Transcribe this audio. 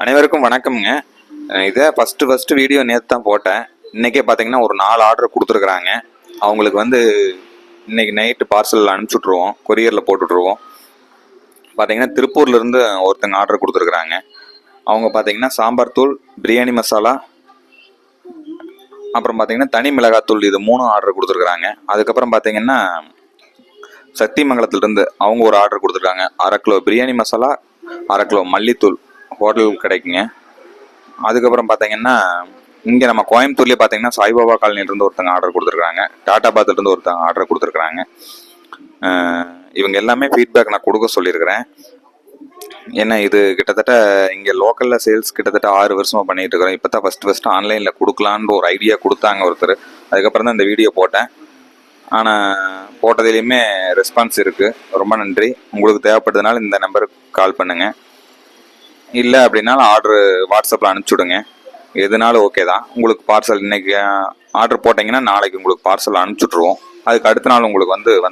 அனைவருக்கும் வணக்கம்ங்க. இதை ஃபஸ்ட்டு வீடியோ நேற்று தான் போட்டேன். இன்றைக்கே பார்த்தீங்கன்னா ஒரு 4 ஆர்டர் கொடுத்துருக்குறாங்க. அவங்களுக்கு இன்றைக்கி நைட்டு பார்சல் அனுப்பிச்சுட்ருவோம், கொரியரில் போட்டுட்ருவோம். பார்த்தீங்கன்னா திருப்பூர்லேருந்து ஒருத்தங்க ஆர்டர் கொடுத்துருக்குறாங்க. அவங்க பார்த்தீங்கன்னா சாம்பார் தூள், பிரியாணி மசாலா, அப்புறம் பார்த்தீங்கன்னா தனி மிளகாத்தூள், இது 3 ஆர்டர் கொடுத்துருக்குறாங்க. அதுக்கப்புறம் பார்த்தீங்கன்னா சக்திமங்கலத்துலேருந்து அவங்க ஒரு ஆர்டர் கொடுத்துருக்காங்க. 1/2 கிலோ பிரியாணி மசாலா, 1/2 கிலோ மல்லித்தூள் ஹோட்டல் கிடைக்குங்க. அதுக்கப்புறம் பார்த்தீங்கன்னா இங்கே நம்ம கோயம்புத்தூர்லேயே பார்த்தீங்கன்னா சாய்பாபா காலனிலேருந்து ஒருத்தங்க ஆர்டர் கொடுத்துருக்காங்க. டாட்டாபாத்லேருந்து ஒருத்தங்க ஆர்டர் கொடுத்துருக்குறாங்க. இவங்க எல்லாமே ஃபீட்பேக் நான் கொடுக்க சொல்லியிருக்கிறேன். ஏன்னா இது கிட்டத்தட்ட இங்கே லோக்கலில் சேல்ஸ் கிட்டத்தட்ட 6 வருஷமாக பண்ணிகிட்டு இருக்கிறோம். இப்போ தான் ஃபஸ்ட்டு ஆன்லைனில் கொடுக்கலான்னு ஒரு ஐடியா கொடுத்தாங்க ஒருத்தர். அதுக்கப்புறம் தான் இந்த வீடியோ போட்டேன். ஆனால் போட்டதுலேயுமே ரெஸ்பான்ஸ் இருக்குது. ரொம்ப நன்றி. உங்களுக்கு தேவைப்படுறதுனால இந்த நம்பருக்கு கால் பண்ணுங்கள். இல்லை அப்படின்னாலும் ஆர்டரு வாட்ஸ்அப்பில் அனுப்பிச்சுடுங்க. எதுனாலும் ஓகே தான். உங்களுக்கு பார்சல் இன்றைக்கி ஆர்டர் போட்டிங்கன்னா நாளைக்கு உங்களுக்கு பார்சல் அனுப்பிச்சுட்ருவோம். அதுக்கு அடுத்த நாள் உங்களுக்கு வந்துடும்.